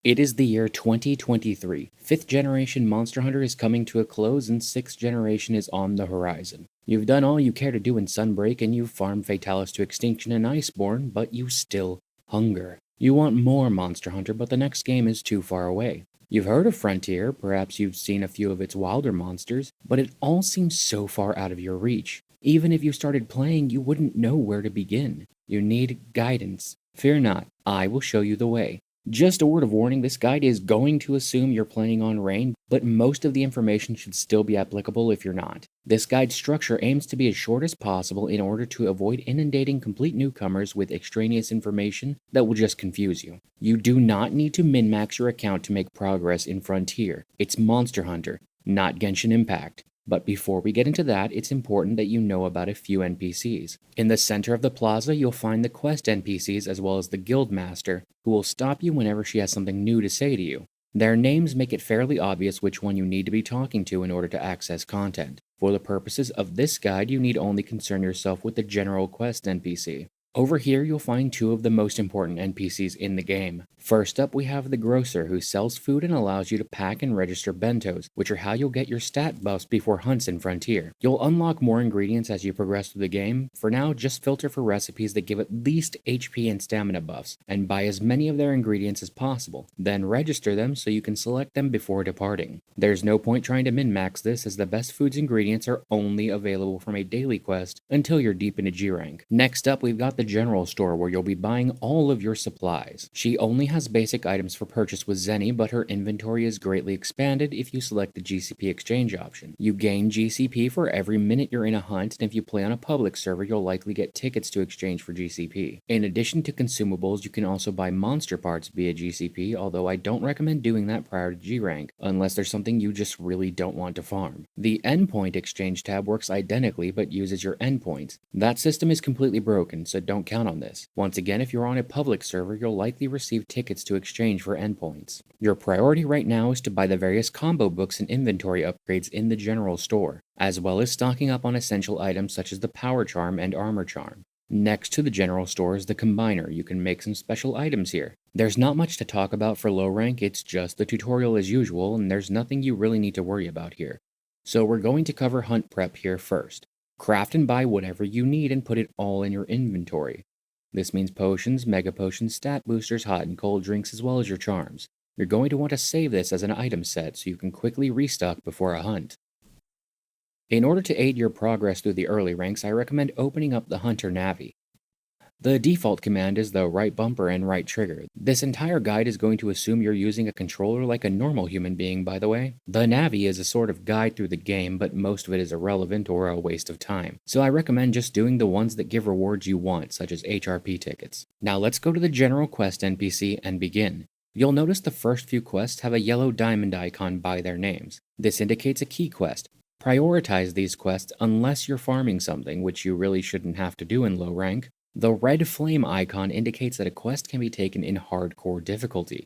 It is the year 2023. 5th generation Monster Hunter is coming to a close and 6th generation is on the horizon. You've done all you care to do in Sunbreak and you've farmed Fatalis to extinction in Iceborne, but you still hunger. You want more Monster Hunter, but the next game is too far away. You've heard of Frontier, perhaps you've seen a few of its wilder monsters, but it all seems so far out of your reach. Even if you started playing, you wouldn't know where to begin. You need guidance. Fear not, I will show you the way. Just a word of warning, this guide is going to assume you're playing on Rain, but most of the information should still be applicable if you're not. This guide structure aims to be as short as possible in order to avoid inundating complete newcomers with extraneous information that will just confuse you. You do not need to min-max your account to make progress in Frontier. It's Monster Hunter, not Genshin Impact. But before we get into that, it's important that you know about a few NPCs. In the center of the plaza, you'll find the quest NPCs as well as the guild master, who will stop you whenever she has something new to say to you. Their names make it fairly obvious which one you need to be talking to in order to access content. For the purposes of this guide, you need only concern yourself with the general quest NPC. Over here, you'll find two of the most important NPCs in the game. First up, we have the grocer, who sells food and allows you to pack and register bentos, which are how you'll get your stat buffs before hunts in Frontier. You'll unlock more ingredients as you progress through the game. For now, just filter for recipes that give at least HP and stamina buffs, and buy as many of their ingredients as possible. Then register them so you can select them before departing. There's no point trying to min-max this, as the best food's ingredients are only available from a daily quest until you're deep into G rank. Next up, we've got the general store, where you'll be buying all of your supplies. She only has basic items for purchase with Zenny, but her inventory is greatly expanded if you select the GCP exchange option. You gain GCP for every minute you're in a hunt, and if you play on a public server, you'll likely get tickets to exchange for GCP. In addition to consumables, you can also buy monster parts via GCP, although I don't recommend doing that prior to G rank, unless there's something you just really don't want to farm. The endpoint exchange tab works identically, but uses your endpoints. That system is completely broken, so don't count on this. Once again, if you're on a public server, you'll likely receive tickets to exchange for endpoints. Your priority right now is to buy the various combo books and inventory upgrades in the general store, as well as stocking up on essential items such as the power charm and armor charm. Next to the general store is the combiner. You can make some special items here. There's not much to talk about for low rank, it's just the tutorial as usual, and there's nothing you really need to worry about here. So we're going to cover hunt prep here first. Craft and buy whatever you need and put it all in your inventory. This means potions, mega potions, stat boosters, hot and cold drinks, as well as your charms. You're going to want to save this as an item set so you can quickly restock before a hunt. In order to aid your progress through the early ranks, I recommend opening up the Hunter Navi. The default command is the right bumper and right trigger. This entire guide is going to assume you're using a controller like a normal human being, by the way. The Navi is a sort of guide through the game, but most of it is irrelevant or a waste of time. So I recommend just doing the ones that give rewards you want, such as HRP tickets. Now let's go to the general quest NPC and begin. You'll notice the first few quests have a yellow diamond icon by their names. This indicates a key quest. Prioritize these quests unless you're farming something, which you really shouldn't have to do in low rank. The red flame icon indicates that a quest can be taken in hardcore difficulty.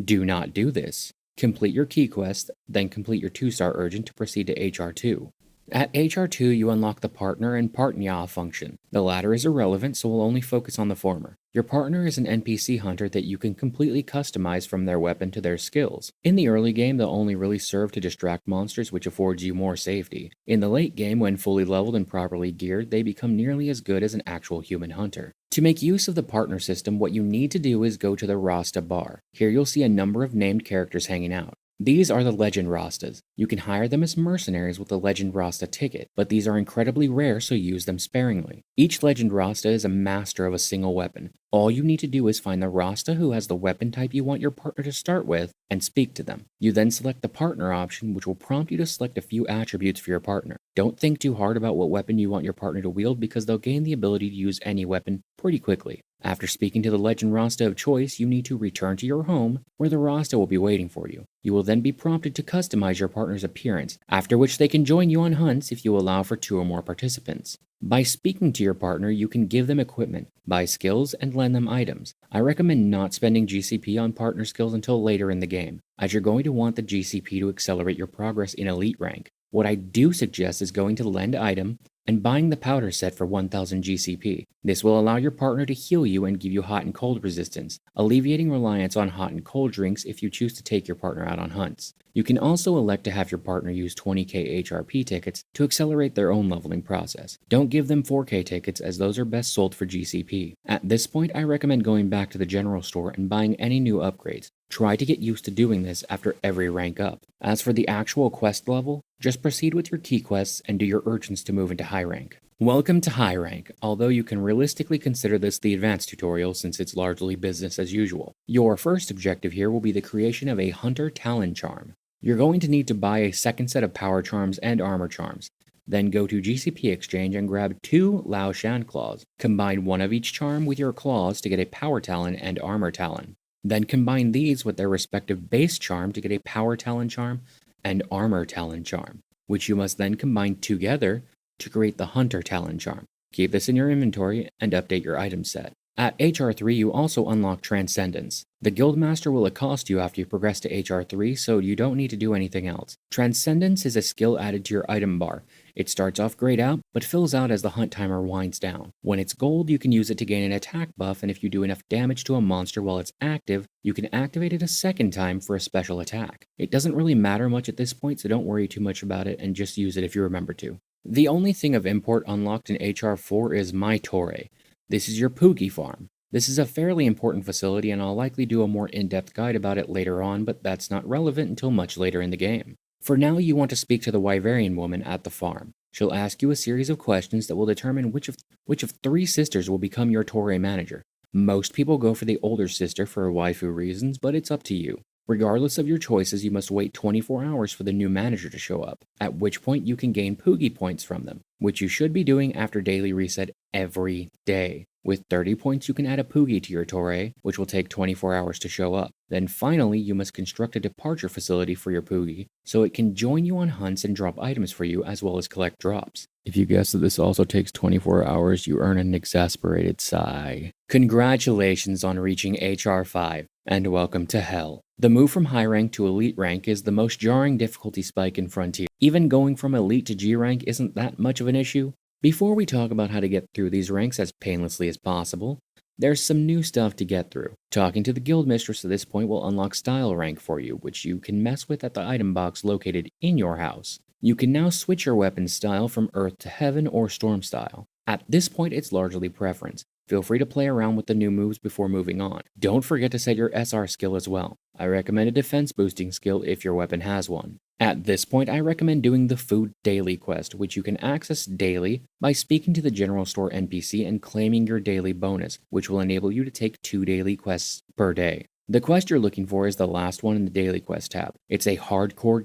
Do not do this. Complete your key quest, then complete your 2-star urgent to proceed to HR2. At HR2, you unlock the partner and partnya function. The latter is irrelevant, so we'll only focus on the former. Your partner is an NPC hunter that you can completely customize from their weapon to their skills. In the early game, they'll only really serve to distract monsters, which affords you more safety. In the late game, when fully leveled and properly geared, they become nearly as good as an actual human hunter. To make use of the partner system, what you need to do is go to the Rasta bar. Here you'll see a number of named characters hanging out. These are the Legend Rastas. You can hire them as mercenaries with the Legend Rasta ticket, but these are incredibly rare, so use them sparingly. Each Legend Rasta is a master of a single weapon. All you need to do is find the Rasta who has the weapon type you want your partner to start with and speak to them. You then select the partner option, which will prompt you to select a few attributes for your partner. Don't think too hard about what weapon you want your partner to wield, because they'll gain the ability to use any weapon pretty quickly. After speaking to the Legend Rasta of choice, you need to return to your home, where the Rasta will be waiting for you. You will then be prompted to customize your partner's appearance, after which they can join you on hunts if you allow for 2 or more participants. By speaking to your partner, you can give them equipment, buy skills, and lend them items. I recommend not spending GCP on partner skills until later in the game, as you're going to want the GCP to accelerate your progress in elite rank. What I do suggest is going to lend item, and buying the powder set for 1000 GCP. This will allow your partner to heal you and give you hot and cold resistance, alleviating reliance on hot and cold drinks if you choose to take your partner out on hunts. You can also elect to have your partner use 20k HRP tickets to accelerate their own leveling process. Don't give them 4k tickets, as those are best sold for GCP. At this point, I recommend going back to the general store and buying any new upgrades. Try to get used to doing this after every rank up. As for the actual quest level, just proceed with your key quests and do your urgents to move into high rank. Welcome to high rank, although you can realistically consider this the advanced tutorial since it's largely business as usual. Your first objective here will be the creation of a Hunter Talon Charm. You're going to need to buy a second set of power charms and armor charms. Then go to GCP Exchange and grab 2 Lao Shan claws. Combine one of each charm with your claws to get a power talon and armor talon. Then combine these with their respective base charm to get a power talon charm and armor talon charm, which you must then combine together to create the Hunter Talon Charm. Keep this in your inventory and update your item set. At HR3, you also unlock Transcendence. The Guildmaster will accost you after you progress to HR3, so you don't need to do anything else. Transcendence is a skill added to your item bar. It starts off grayed out, but fills out as the hunt timer winds down. When it's gold, you can use it to gain an attack buff, and if you do enough damage to a monster while it's active, you can activate it a second time for a special attack. It doesn't really matter much at this point, so don't worry too much about it and just use it if you remember to. The only thing of import unlocked in HR4 is My Torre. This is your Poogie farm. This is a fairly important facility, and I'll likely do a more in-depth guide about it later on, but that's not relevant until much later in the game. For now, you want to speak to the Wyverian woman at the farm. She'll ask you a series of questions that will determine which of 3 sisters will become your Torre manager. Most people go for the older sister for waifu reasons, but it's up to you. Regardless of your choices, you must wait 24 hours for the new manager to show up, at which point you can gain Poogie points from them, which you should be doing after daily reset every day. With 30 points, you can add a Poogie to your Torre, which will take 24 hours to show up. Then finally, you must construct a departure facility for your Poogie, so it can join you on hunts and drop items for you as well as collect drops. If you guess that this also takes 24 hours, you earn an exasperated sigh. Congratulations on reaching HR5, and welcome to hell. The move from high rank to elite rank is the most jarring difficulty spike in Frontier. Even going from elite to G rank isn't that much of an issue. Before we talk about how to get through these ranks as painlessly as possible, there's some new stuff to get through. Talking to the guild mistress at this point will unlock style rank for you, which you can mess with at the item box located in your house. You can now switch your weapon style from earth to heaven or storm style. At this point, it's largely preference. Feel free to play around with the new moves before moving on. Don't forget to set your SR skill as well. I recommend a defense boosting skill if your weapon has one. At this point, I recommend doing the Food Daily quest, which you can access daily by speaking to the general store NPC and claiming your daily bonus, which will enable you to take 2 daily quests per day. The quest you're looking for is the last one in the daily quest tab. It's a hardcore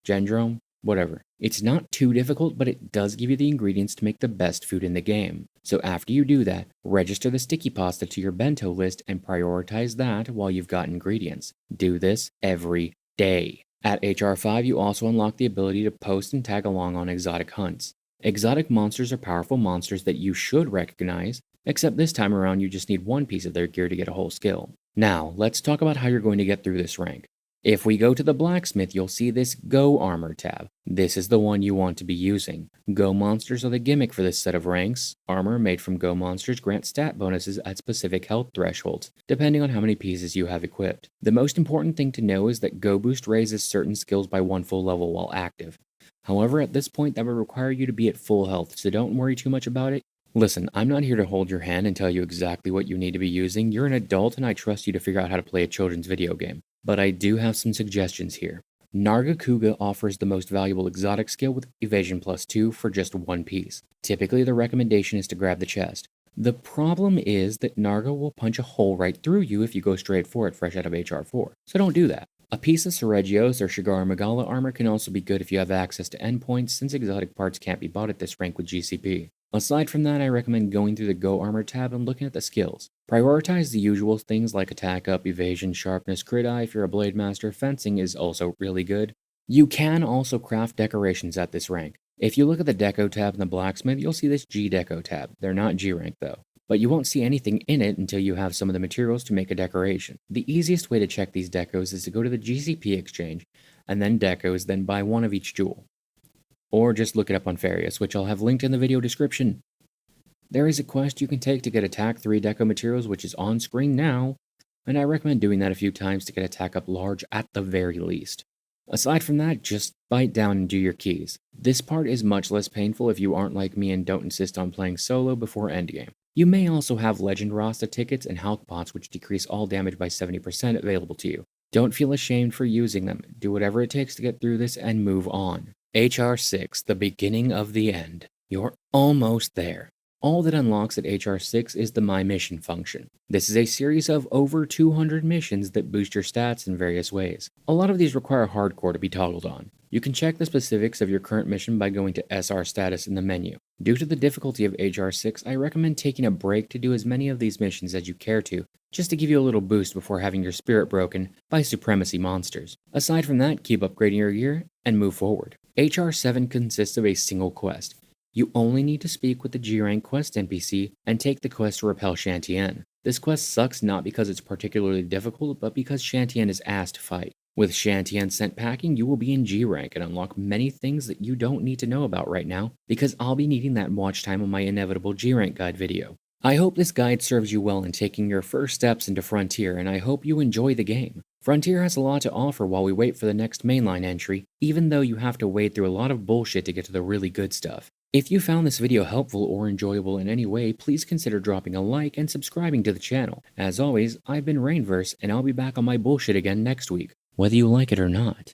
Gendrome, whatever. It's not too difficult, but it does give you the ingredients to make the best food in the game. So after you do that, register the sticky pasta to your bento list and prioritize that while you've got ingredients. Do this every day. At HR5, you also unlock the ability to post and tag along on exotic hunts. Exotic monsters are powerful monsters that you should recognize, except this time around you just need one piece of their gear to get a whole skill. Now, let's talk about how you're going to get through this rank. If we go to the blacksmith, you'll see this Go Armor tab. This is the one you want to be using. Go monsters are the gimmick for this set of ranks. Armor made from Go monsters grants stat bonuses at specific health thresholds, depending on how many pieces you have equipped. The most important thing to know is that Go Boost raises certain skills by 1 full level while active. However, at this point that would require you to be at full health, so don't worry too much about it. Listen, I'm not here to hold your hand and tell you exactly what you need to be using. You're an adult and I trust you to figure out how to play a children's video game. But I do have some suggestions here. Narga Kuga offers the most valuable exotic skill with evasion +2 for just 1 piece. Typically, the recommendation is to grab the chest. The problem is that Narga will punch a hole right through you if you go straight for it fresh out of HR4, so don't do that. A piece of Seregios or Shigara Megala armor can also be good if you have access to endpoints, since exotic parts can't be bought at this rank with GCP. Aside from that, I recommend going through the Go Armor tab and looking at the skills. Prioritize the usual things like attack up, evasion, sharpness, crit eye if you're a blade master. Fencing is also really good. You can also craft decorations at this rank. If you look at the Deco tab in the blacksmith, you'll see this G Deco tab. They're not G rank though. But you won't see anything in it until you have some of the materials to make a decoration. The easiest way to check these decos is to go to the GCP exchange, and then decos, then buy one of each jewel. or just look it up on Farius, which I'll have linked in the video description. There is a quest you can take to get Attack 3 deco materials, which is on screen now, and I recommend doing that a few times to get Attack up large at the very least. Aside from that, just bite down and do your keys. This part is much less painful if you aren't like me and don't insist on playing solo before endgame. You may also have Legend Rasta tickets and health pots which decrease all damage by 70% available to you. Don't feel ashamed for using them, do whatever it takes to get through this and move on. HR6, the beginning of the end. You're almost there. All that unlocks at HR6 is the My Mission function. This is a series of over 200 missions that boost your stats in various ways. A lot of these require hardcore to be toggled on. You can check the specifics of your current mission by going to SR status in the menu. Due to the difficulty of HR6, I recommend taking a break to do as many of these missions as you care to, just to give you a little boost before having your spirit broken by supremacy monsters. Aside from that, keep upgrading your gear and move forward. HR7 consists of a single quest. You only need to speak with the G-Rank quest NPC and take the quest to repel Shantien. This quest sucks not because it's particularly difficult, but because Shantien is ass to fight. With Shantien sent packing, you will be in G-Rank and unlock many things that you don't need to know about right now, because I'll be needing that watch time on my inevitable G-Rank guide video. I hope this guide serves you well in taking your first steps into Frontier, and I hope you enjoy the game. Frontier has a lot to offer while we wait for the next mainline entry, even though you have to wade through a lot of bullshit to get to the really good stuff. If you found this video helpful or enjoyable in any way, please consider dropping a like and subscribing to the channel. As always, I've been Rainverse, and I'll be back on my bullshit again next week, whether you like it or not.